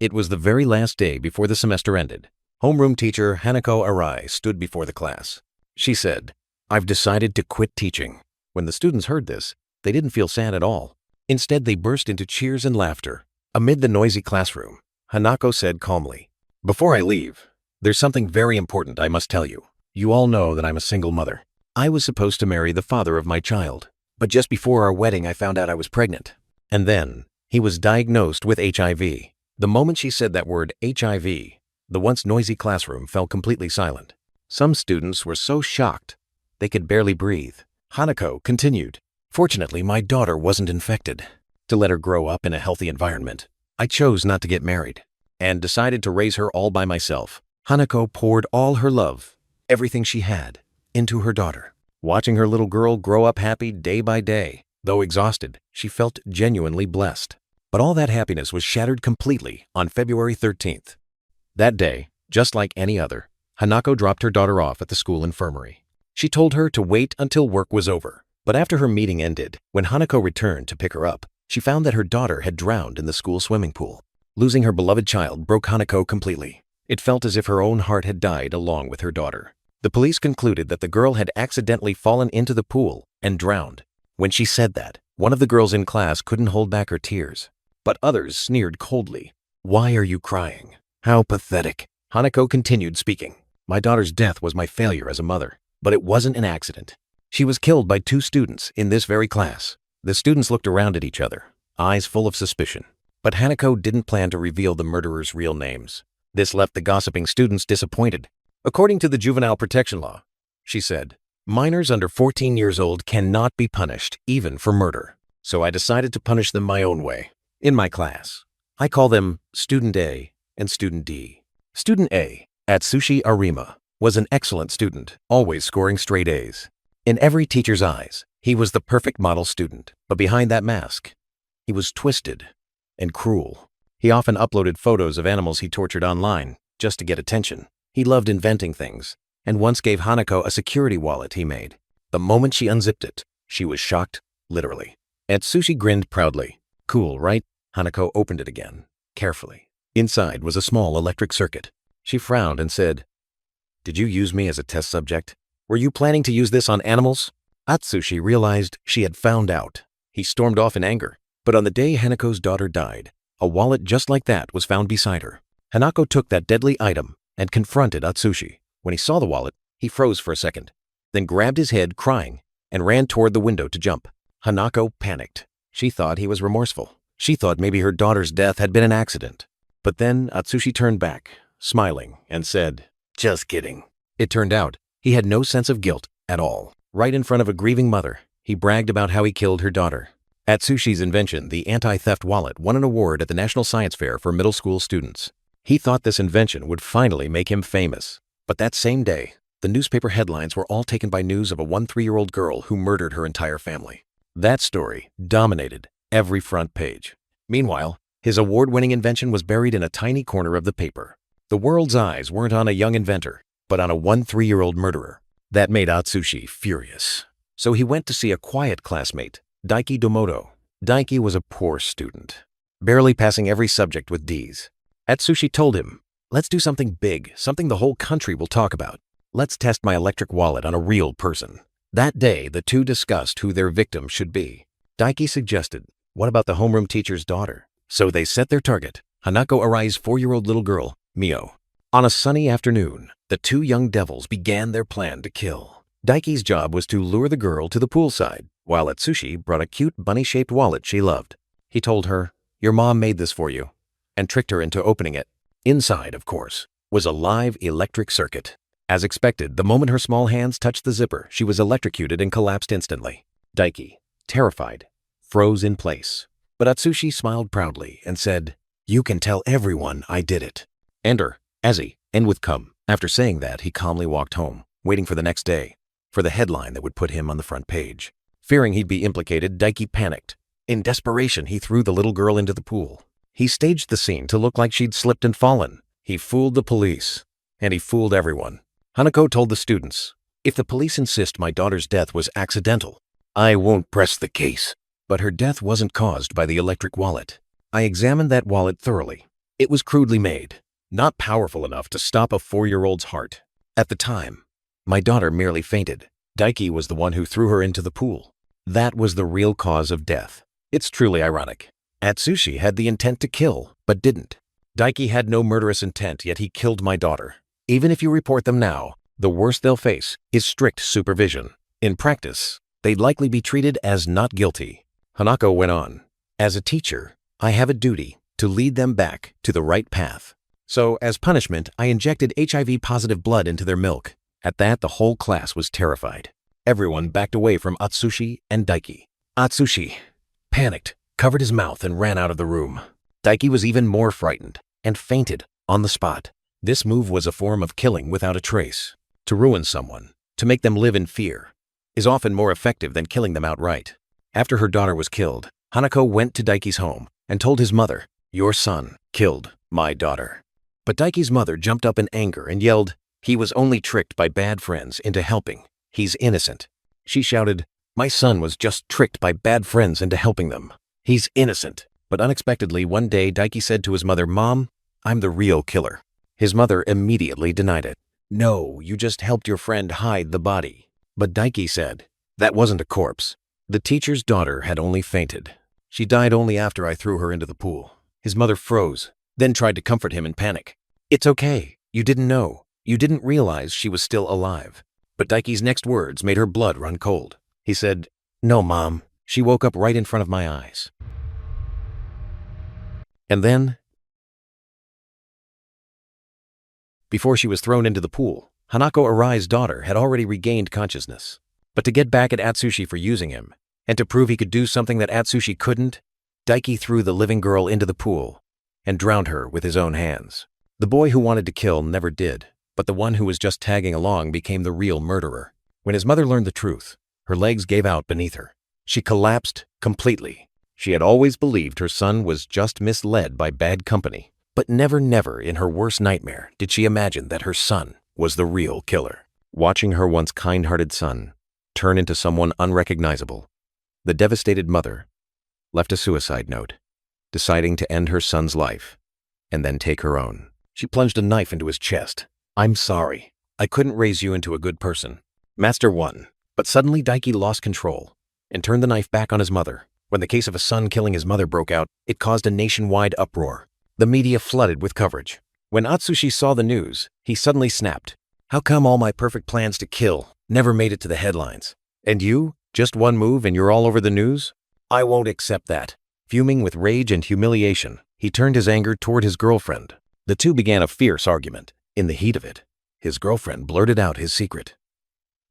It was the very last day before the semester ended. Homeroom teacher Hanako Arai stood before the class. She said, "I've decided to quit teaching." When the students heard this, they didn't feel sad at all. Instead, they burst into cheers and laughter. Amid the noisy classroom, Hanako said calmly, "Before I leave, there's something very important I must tell you. You all know that I'm a single mother. I was supposed to marry the father of my child, but just before our wedding I found out I was pregnant. And then, he was diagnosed with HIV. The moment she said that word HIV, the once noisy classroom fell completely silent. Some students were so shocked, they could barely breathe. Hanako continued, "Fortunately, my daughter wasn't infected. To let her grow up in a healthy environment, I chose not to get married and decided to raise her all by myself." Hanako poured all her love, everything she had, into her daughter. Watching her little girl grow up happy day by day, though exhausted, she felt genuinely blessed. But all that happiness was shattered completely on February 13th. That day, just like any other, Hanako dropped her daughter off at the school infirmary. She told her to wait until work was over. But after her meeting ended, when Hanako returned to pick her up, she found that her daughter had drowned in the school swimming pool. Losing her beloved child broke Hanako completely. It felt as if her own heart had died along with her daughter. The police concluded that the girl had accidentally fallen into the pool and drowned. When she said that, one of the girls in class couldn't hold back her tears. But others sneered coldly. "Why are you crying? How pathetic." Hanako continued speaking. "My daughter's death was my failure as a mother, but it wasn't an accident. She was killed by 2 students in this very class." The students looked around at each other, eyes full of suspicion. But Hanako didn't plan to reveal the murderers' real names. This left the gossiping students disappointed. "According to the juvenile protection law," she said, "minors under 14 years old cannot be punished, even for murder. So I decided to punish them my own way. In my class, I call them Student A and Student D. Student A, Atsushi Arima, was an excellent student, always scoring straight A's. In every teacher's eyes, he was the perfect model student. But behind that mask, he was twisted and cruel. He often uploaded photos of animals he tortured online just to get attention. He loved inventing things, and once gave Hanako a security wallet he made. The moment she unzipped it, she was shocked, literally. Atsushi grinned proudly. "Cool, right?" Hanako opened it again, carefully. Inside was a small electric circuit. She frowned and said, "Did you use me as a test subject? Were you planning to use this on animals?" Atsushi realized she had found out. He stormed off in anger. But on the day Hanako's daughter died, a wallet just like that was found beside her. Hanako took that deadly item and confronted Atsushi. When he saw the wallet, he froze for a second, then grabbed his head, crying, and ran toward the window to jump. Hanako panicked. She thought he was remorseful. She thought maybe her daughter's death had been an accident. But then Atsushi turned back, smiling, and said, "Just kidding." It turned out he had no sense of guilt at all. Right in front of a grieving mother, he bragged about how he killed her daughter. Atsushi's invention, the anti-theft wallet, won an award at the National Science Fair for middle school students. He thought this invention would finally make him famous. But that same day, the newspaper headlines were all taken by news of a 13-year-old girl who murdered her entire family. That story dominated every front page. Meanwhile, his award-winning invention was buried in a tiny corner of the paper. The world's eyes weren't on a young inventor, but on a 13-year-old murderer. That made Atsushi furious. So he went to see a quiet classmate, Daiki Domoto. Daiki was a poor student, barely passing every subject with D's. Atsushi told him, "Let's do something big, something the whole country will talk about. Let's test my electric wallet on a real person." That day, the two discussed who their victim should be. Daiki suggested, "What about the homeroom teacher's daughter?" So they set their target, Hanako Arai's 4-year-old little girl, Mio. On a sunny afternoon, the 2 young devils began their plan to kill. Daiki's job was to lure the girl to the poolside, while Atsushi brought a cute bunny-shaped wallet she loved. He told her, "Your mom made this for you," and tricked her into opening it. Inside, of course, was a live electric circuit. As expected, the moment her small hands touched the zipper, she was electrocuted and collapsed instantly. Daiki, terrified, froze in place. But Atsushi smiled proudly and said, "You can tell everyone I did it." Enter, Ezi, and with come. After saying that, he calmly walked home, waiting for the next day, for the headline that would put him on the front page. Fearing he'd be implicated, Daiki panicked. In desperation, he threw the little girl into the pool. He staged the scene to look like she'd slipped and fallen. He fooled the police, and he fooled everyone. Hanako told the students, "If the police insist my daughter's death was accidental, I won't press the case." But her death wasn't caused by the electric wallet. I examined that wallet thoroughly. It was crudely made, not powerful enough to stop a 4-year-old's heart. At the time, my daughter merely fainted. Daiki was the one who threw her into the pool. That was the real cause of death. It's truly ironic. Atsushi had the intent to kill, but didn't. Daiki had no murderous intent, yet he killed my daughter. Even if you report them now, the worst they'll face is strict supervision. In practice, they'd likely be treated as not guilty. Hanako went on. As a teacher, I have a duty to lead them back to the right path. So, as punishment, I injected HIV-positive blood into their milk. At that, the whole class was terrified. Everyone backed away from Atsushi and Daiki. Atsushi panicked, covered his mouth, and ran out of the room. Daiki was even more frightened and fainted on the spot. This move was a form of killing without a trace. To ruin someone, to make them live in fear, is often more effective than killing them outright. After her daughter was killed, Hanako went to Daiki's home and told his mother, "Your son killed my daughter." But Daiki's mother jumped up in anger and yelled, "He was only tricked by bad friends into helping. He's innocent." She shouted, "My son was just tricked by bad friends into helping them. He's innocent." But unexpectedly, one day Daiki said to his mother, "Mom, I'm the real killer." His mother immediately denied it. "No, you just helped your friend hide the body." But Daiki said, "That wasn't a corpse. The teacher's daughter had only fainted. She died only after I threw her into the pool." His mother froze, then tried to comfort him in panic. "It's okay. You didn't know. You didn't realize she was still alive." But Daiki's next words made her blood run cold. He said, "No, Mom. She woke up right in front of my eyes." And then, before she was thrown into the pool, Hanako Arai's daughter had already regained consciousness. But to get back at Atsushi for using him, and to prove he could do something that Atsushi couldn't, Daiki threw the living girl into the pool and drowned her with his own hands. The boy who wanted to kill never did, but the one who was just tagging along became the real murderer. When his mother learned the truth, her legs gave out beneath her. She collapsed completely. She had always believed her son was just misled by bad company, but never in her worst nightmare did she imagine that her son was the real killer. Watching her once kind-hearted son turn into someone unrecognizable, the devastated mother left a suicide note, deciding to end her son's life and then take her own. She plunged a knife into his chest. "I'm sorry. I couldn't raise you into a good person." Master won, but suddenly Daiki lost control and turned the knife back on his mother. When the case of a son killing his mother broke out, it caused a nationwide uproar. The media flooded with coverage. When Atsushi saw the news, he suddenly snapped. "How come all my perfect plans to kill never made it to the headlines? And you? Just one move and you're all over the news? I won't accept that." Fuming with rage and humiliation, he turned his anger toward his girlfriend. The two began a fierce argument. In the heat of it, his girlfriend blurted out his secret: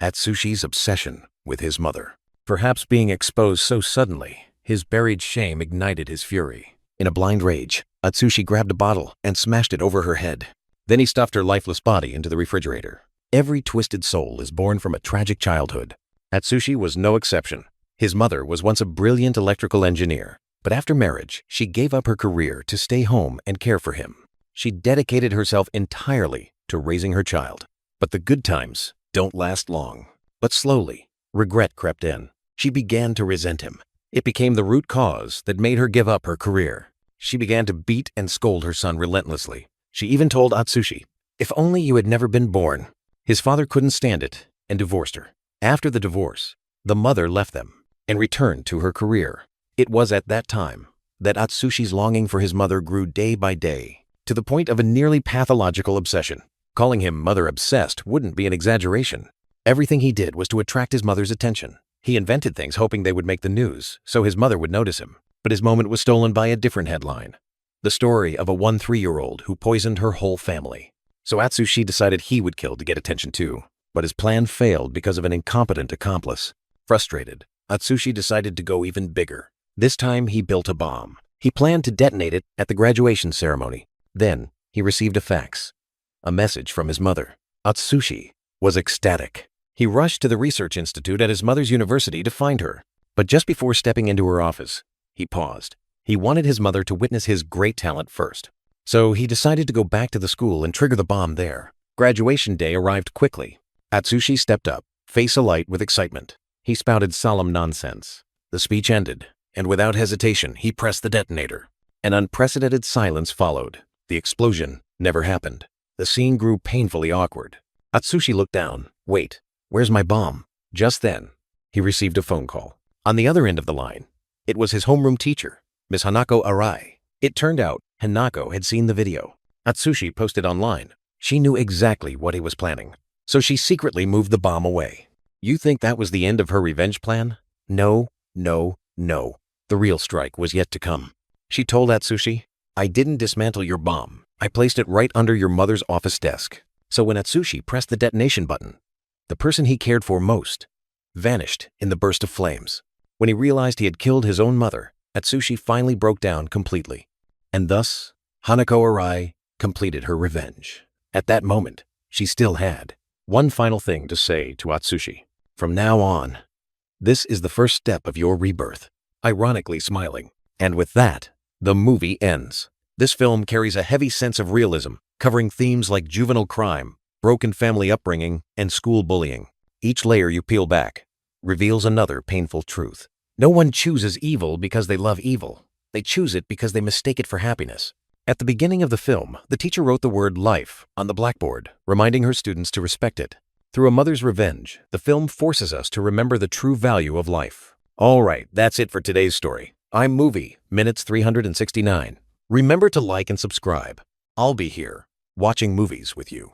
Atsushi's obsession with his mother. Perhaps being exposed so suddenly, his buried shame ignited his fury. In a blind rage, Atsushi grabbed a bottle and smashed it over her head. Then he stuffed her lifeless body into the refrigerator. Every twisted soul is born from a tragic childhood. Atsushi was no exception. His mother was once a brilliant electrical engineer, but after marriage, she gave up her career to stay home and care for him. She dedicated herself entirely to raising her child. But the good times don't last long. But slowly, regret crept in. She began to resent him. It became the root cause that made her give up her career. She began to beat and scold her son relentlessly. She even told Atsushi, "If only you had never been born." His father couldn't stand it and divorced her. After the divorce, the mother left them and returned to her career. It was at that time that Atsushi's longing for his mother grew day by day, to the point of a nearly pathological obsession. Calling him mother-obsessed wouldn't be an exaggeration. Everything he did was to attract his mother's attention. He invented things hoping they would make the news, so his mother would notice him. But his moment was stolen by a different headline: the story of a 13-year-old who poisoned her whole family. So Atsushi decided he would kill to get attention too. But his plan failed because of an incompetent accomplice. Frustrated, Atsushi decided to go even bigger. This time he built a bomb. He planned to detonate it at the graduation ceremony. Then he received a fax, a message from his mother. Atsushi was ecstatic. He rushed to the research institute at his mother's university to find her. But just before stepping into her office, he paused. He wanted his mother to witness his great talent first. So he decided to go back to the school and trigger the bomb there. Graduation day arrived quickly. Atsushi stepped up, face alight with excitement. He spouted solemn nonsense. The speech ended, and without hesitation, he pressed the detonator. An unprecedented silence followed. The explosion never happened. The scene grew painfully awkward. Atsushi looked down. Wait, where's my bomb? Just then, he received a phone call. On the other end of the line, it was his homeroom teacher, Miss Hanako Arai. It turned out Hanako had seen the video Atsushi posted online. She knew exactly what he was planning, so she secretly moved the bomb away. You think that was the end of her revenge plan? No, no, no. The real strike was yet to come. She told Atsushi, I didn't dismantle your bomb. I placed it right under your mother's office desk. So when Atsushi pressed the detonation button, the person he cared for most vanished in the burst of flames. When he realized he had killed his own mother, Atsushi finally broke down completely. And thus, Hanako Arai completed her revenge. At that moment, she still had one final thing to say to Atsushi. From now on, this is the first step of your rebirth. Ironically smiling. And with that, the movie ends. This film carries a heavy sense of realism, covering themes like juvenile crime, broken family upbringing, and school bullying. Each layer you peel back reveals another painful truth. No one chooses evil because they love evil. They choose it because they mistake it for happiness. At the beginning of the film, the teacher wrote the word life on the blackboard, reminding her students to respect it. Through a mother's revenge, the film forces us to remember the true value of life. All right, that's it for today's story. I'm Movie, minutes 369. Remember to like and subscribe. I'll be here, watching movies with you.